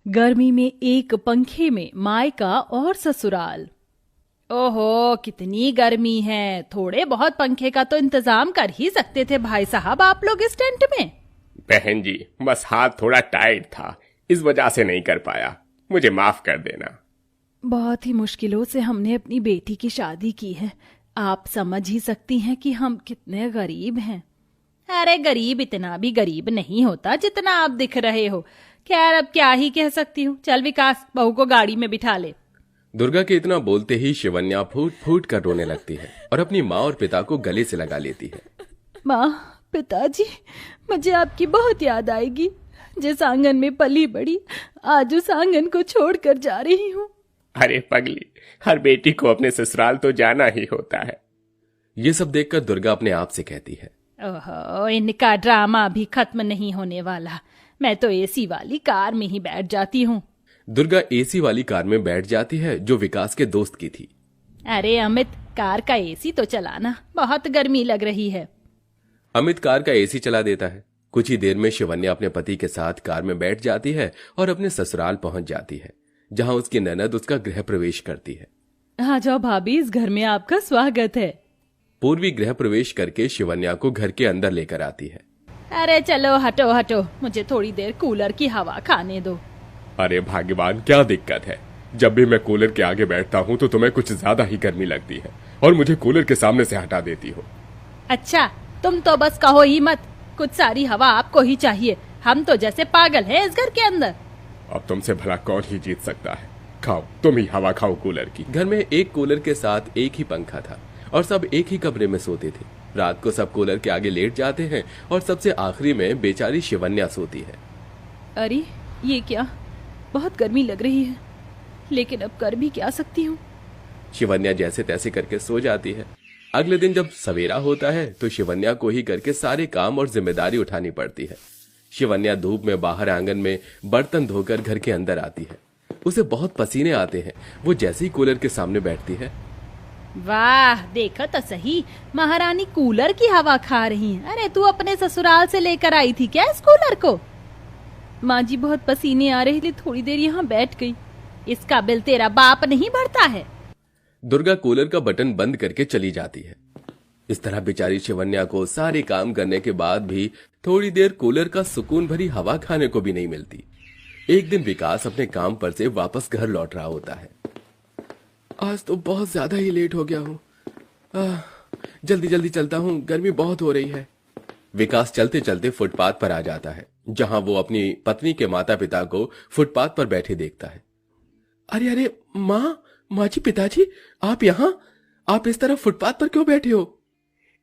गर्मी में एक पंखे में मायका और ससुराल। ओहो, कितनी गर्मी है। थोड़े बहुत पंखे का तो इंतजाम कर ही सकते थे भाई साहब आप लोग इस टेंट में। बहन जी, बस हाथ थोड़ा टाइट था, इस वजह से नहीं कर पाया। मुझे माफ कर देना। बहुत ही मुश्किलों से हमने अपनी बेटी की शादी की है। आप समझ ही सकती हैं कि हम कितने गरीब हैं। अरे गरीब इतना भी गरीब नहीं होता जितना आप दिख रहे हो। खैर अब क्या ही कह सकती हूँ। चल विकास, बहू को गाड़ी में बिठा ले। दुर्गा के इतना बोलते ही शिवन्या फूट फूट कर रोने लगती है और अपनी माँ और पिता को गले से लगा लेती है। माँ, पिताजी, मुझे आपकी बहुत याद आएगी। जिस आंगन में पली बड़ी, आज उस आंगन को छोड़कर जा रही हूँ। अरे पगली, हर बेटी को अपने ससुराल तो जाना ही होता है। ये सब देखकर दुर्गा अपने आप से कहती है, ओहो, इनका ड्रामा भी खत्म नहीं होने वाला। मैं तो एसी वाली कार में ही बैठ जाती हूँ। दुर्गा एसी वाली कार में बैठ जाती है जो विकास के दोस्त की थी। अरे अमित, कार का एसी तो चलाना, बहुत गर्मी लग रही है। अमित कार का एसी चला देता है। कुछ ही देर में शिवन्या अपने पति के साथ कार में बैठ जाती है और अपने ससुराल पहुंच जाती है, जहां उसकी ननद उसका गृह प्रवेश करती है। आ जाओ भाभी, इस घर में आपका स्वागत है। पूर्वी गृह प्रवेश करके शिवन्या को घर के अंदर लेकर आती है। अरे चलो हटो हटो, मुझे थोड़ी देर कूलर की हवा खाने दो। अरे भाग्यवान, क्या दिक्कत है? जब भी मैं कूलर के आगे बैठता हूँ तो तुम्हें कुछ ज्यादा ही गर्मी लगती है और मुझे कूलर के सामने से हटा देती हो। अच्छा, तुम तो बस कहो ही मत। कुछ सारी हवा आपको ही चाहिए। हम तो जैसे पागल हैं इस घर के अंदर। अब तुमसे भला कौन ही जीत सकता है? खाओ, तुम ही हवा खाओ कूलर की। घर में एक कूलर के साथ एक ही पंखा था और सब एक ही कमरे में सोते थे। रात को सब कूलर के आगे लेट जाते हैं और सबसे आखिरी में बेचारी शिवन्या सोती है। अरे ये क्या, बहुत गर्मी लग रही है, लेकिन अब कर भी क्या सकती हूँ। शिवन्या जैसे तैसे करके सो जाती है। अगले दिन जब सवेरा होता है तो शिवन्या को ही घर के सारे काम और जिम्मेदारी उठानी पड़ती है। शिवन्या धूप में बाहर आंगन में बर्तन धोकर घर के अंदर आती है। उसे बहुत पसीने आते हैं। वो जैसे ही कूलर के सामने बैठती है, वाह, देखो तो सही, महारानी कूलर की हवा खा रही है। अरे तू अपने ससुराल से लेकर आई थी क्या इस कूलर को? माँ जी, बहुत पसीने आ रहे थे, थोड़ी देर यहाँ बैठ गई। इसका बिल तेरा बाप नहीं भरता है। दुर्गा कूलर का बटन बंद करके चली जाती है। इस तरह बेचारी शिवन्या को सारे काम करने के बाद भी थोड़ी देर कूलर का सुकून भरी हवा खाने को भी नहीं मिलती। एक दिन विकास अपने काम पर से वापस घर लौट रहा होता है। आज तो बहुत ज्यादा ही लेट हो गया हूँ। जल्दी जल्दी चलता हूँ, गर्मी बहुत हो रही है। विकास चलते चलते फुटपाथ पर आ जाता है, जहां वो अपनी पत्नी के माता पिता को फुटपाथ पर बैठे देखता है। अरे अरे, माँ जी, पिताजी, आप यहाँ? आप इस तरह फुटपाथ पर क्यों बैठे हो?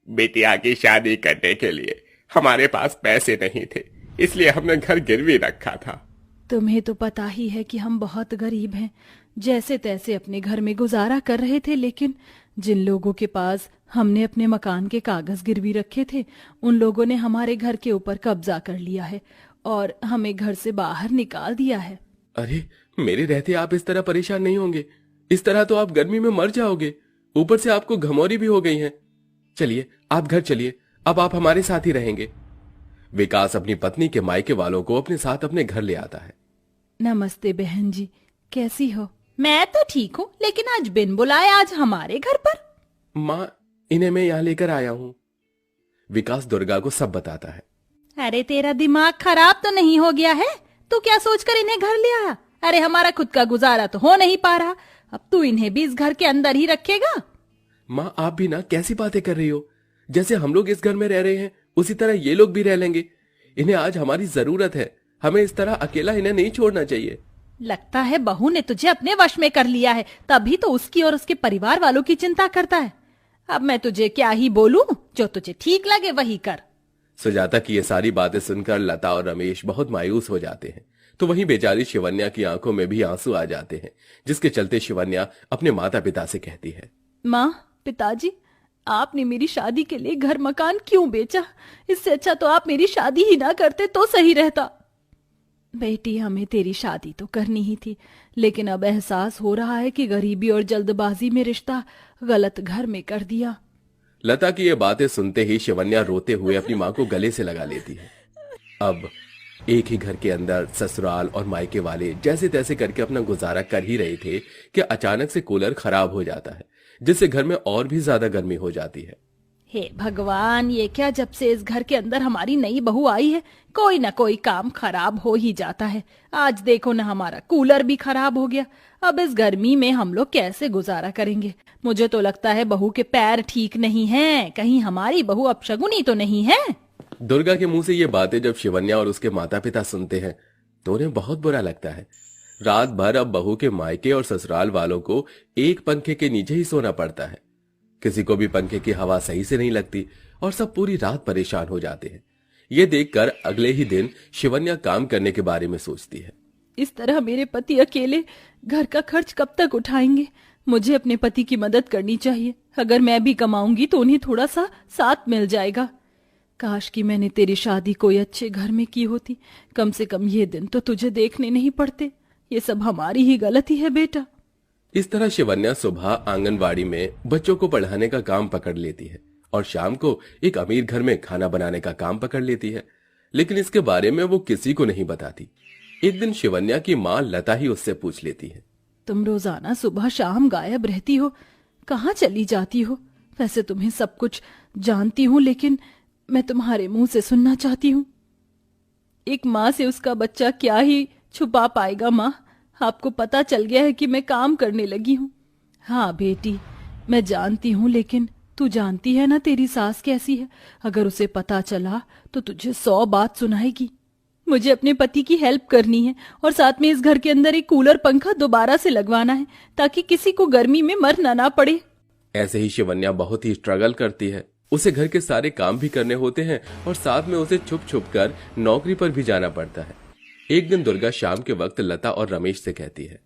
बिटिया की शादी करने के लिए हमारे पास पैसे नहीं थे, इसलिए हमने घर गिरवी रखा था। तुम्हें तो पता ही है कि हम बहुत गरीब हैं। जैसे तैसे अपने घर में गुजारा कर रहे थे, लेकिन जिन लोगों के पास हमने अपने मकान के कागज गिरवी रखे थे, उन लोगों ने हमारे घर के ऊपर कब्जा कर लिया है और हमें घर से बाहर निकाल दिया है। अरे, मेरे रहते आप इस तरह परेशान नहीं होंगे। इस तरह तो आप गर्मी में मर जाओगे। ऊपर से आपको घमौरी भी हो गई है। चलिए, आप घर चलिए, अब आप हमारे साथ ही रहेंगे। विकास अपनी पत्नी के मायके वालों को अपने साथ अपने घर ले आता है। नमस्ते बहन जी, कैसी हो? मैं तो ठीक हूँ, लेकिन आज बिन बुलाए आज हमारे घर पर? माँ, इन्हें मैं यहाँ लेकर आया हूँ। विकास दुर्गा को सब बताता है। अरे तेरा दिमाग खराब तो नहीं हो गया है? तू क्या सोचकर इन्हें घर ले आया? अरे हमारा खुद का गुजारा तो हो नहीं पा रहा, अब तू इन्हें भी इस घर के अंदर ही रखेगा? माँ, आप भी ना कैसी बातें कर रही हो। जैसे हम लोग इस घर में रह रहे हैं, उसी तरह ये लोग भी रह लेंगे। इन्हें आज हमारी जरूरत है। हमें इस तरह अकेला इन्हें नहीं छोड़ना चाहिए। लगता है बहू ने तुझे अपने वश में कर लिया है, तभी तो उसकी और उसके परिवार वालों की चिंता करता है। अब मैं तुझे क्या ही बोलूं, जो तुझे ठीक लगे वही कर। सुजाता की ये सारी बातें सुनकर लता और रमेश बहुत मायूस हो जाते हैं। तो वहीं बेचारी शिवन्या की आंखों में भी आंसू आ जाते हैं, जिसके चलते शिवन्या अपने माता पिता से कहती है, माँ, पिताजी, आपने मेरी शादी के लिए घर मकान क्यों बेचा? इससे अच्छा तो आप मेरी शादी ही ना करते तो सही रहता। बेटी, हमें तेरी शादी तो करनी ही थी, लेकिन अब एहसास हो रहा है कि गरीबी और जल्दबाजी में रिश्ता गलत घर में कर दिया। लता की ये बातें सुनते ही शिवन्या रोते हुए अपनी माँ को गले से लगा लेती है। अब एक ही घर के अंदर ससुराल और मायके वाले जैसे तैसे करके अपना गुजारा कर ही रहे थे कि अचानक से कूलर खराब हो जाता है, जिससे घर में और भी ज्यादा गर्मी हो जाती है। हे भगवान, ये क्या, जब से इस घर के अंदर हमारी नई बहू आई है कोई ना कोई काम खराब हो ही जाता है। आज देखो ना, हमारा कूलर भी खराब हो गया। अब इस गर्मी में हम लोग कैसे गुजारा करेंगे? मुझे तो लगता है बहू के पैर ठीक नहीं हैं। कहीं हमारी बहू अपशगुनी तो नहीं है? दुर्गा के मुंह से ये बातें जब शिवन्या और उसके माता पिता सुनते हैं तो उन्हें बहुत बुरा लगता है। रात भर अब बहू के मायके और ससुराल वालों को एक पंखे के नीचे ही सोना पड़ता है। किसी को भी पंखे की हवा सही से नहीं लगती और सब पूरी रात परेशान हो जाते हैं। ये देखकर अगले ही दिन शिवन्या काम करने के बारे में सोचती है। इस तरह मेरे पति अकेले घर का खर्च कब तक उठाएंगे? मुझे अपने पति की मदद करनी चाहिए। अगर मैं भी कमाऊंगी तो उन्हें थोड़ा सा साथ मिल जाएगा। काश कि मैंने तेरी शादी कोई अच्छे घर में की होती। कम से कम ये दिन तो तुझे देखने नहीं पड़ते। ये सब हमारी ही गलती है बेटा। इस तरह शिवन्या सुबह आंगनवाड़ी में बच्चों को पढ़ाने का काम पकड़ लेती है और शाम को एक अमीर घर में खाना बनाने का काम पकड़ लेती है, लेकिन इसके बारे में वो किसी को नहीं बताती। एक दिन शिवन्या की माँ लता ही उससे पूछ लेती है, तुम रोजाना सुबह शाम गायब रहती हो, कहाँ चली जाती हो? वैसे तुम्हें सब कुछ जानती हूँ, लेकिन मैं तुम्हारे मुंह से सुनना चाहती हूँ। एक माँ से उसका बच्चा क्या ही छुपा पाएगा? माँ, आपको पता चल गया है कि मैं काम करने लगी हूँ। हाँ बेटी, मैं जानती हूँ, लेकिन तू जानती है ना तेरी सास कैसी है। अगर उसे पता चला तो तुझे 100 बात सुनाएगी। मुझे अपने पति की हेल्प करनी है और साथ में इस घर के अंदर एक कूलर पंखा दोबारा से लगवाना है ताकि किसी को गर्मी में मरना ना पड़े। ऐसे ही शिवन्या बहुत ही स्ट्रगल करती है। उसे घर के सारे काम भी करने होते हैं और साथ में उसे छुप छुप कर नौकरी पर भी जाना पड़ता है। एक दिन दुर्गा शाम के वक्त लता और रमेश से कहती है,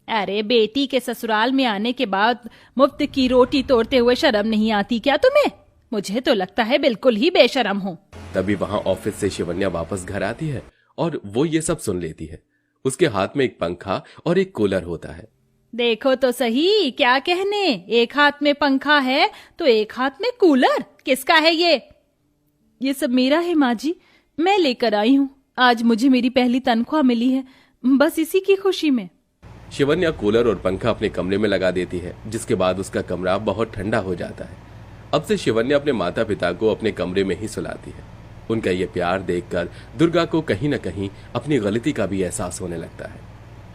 अरे बेटी के ससुराल में आने के बाद मुफ्त की रोटी तोड़ते हुए शर्म नहीं आती क्या तुम्हें? मुझे तो लगता है बिल्कुल ही बेशर्म हो। तभी वहां ऑफिस से शिवन्या वापस घर आती है और वो ये सब सुन लेती है। उसके हाथ में एक पंखा और एक कूलर होता है। देखो तो सही, क्या कहने, एक हाथ में पंखा है तो एक हाथ में कूलर। किसका है ये सब मेरा है माँ जी, मैं लेकर आई हूँ। आज मुझे मेरी पहली तनख्वाह मिली है, बस इसी की खुशी में। शिवन्या कूलर और पंखा अपने कमरे में लगा देती है, जिसके बाद उसका कमरा बहुत ठंडा हो जाता है। अब से शिवन्या अपने माता पिता को अपने कमरे में ही सुलाती है। उनका ये प्यार देखकर दुर्गा को कहीं न कहीं अपनी गलती का भी एहसास होने लगता है।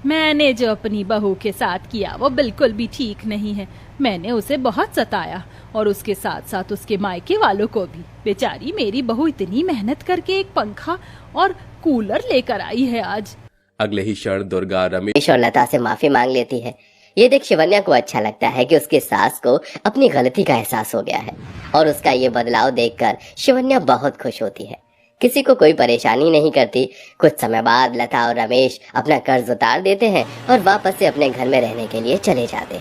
मैंने जो अपनी बहू के साथ किया वो बिल्कुल भी ठीक नहीं है। मैंने उसे बहुत सताया और उसके साथ साथ उसके मायके वालों को भी। बेचारी मेरी बहू इतनी मेहनत करके एक पंखा और कूलर लेकर आई है आज। अगले ही क्षण दुर्गा रमेश और लता से माफी मांग लेती है। ये देख शिवन्या को अच्छा लगता है कि उसकी सास को अपनी गलती का एहसास हो गया है और उसका ये बदलाव देखकर शिवन्या बहुत खुश होती है। किसी को कोई परेशानी नहीं करती। कुछ समय बाद लता और रमेश अपना कर्ज उतार देते हैं और वापस से अपने घर में रहने के लिए चले जाते हैं।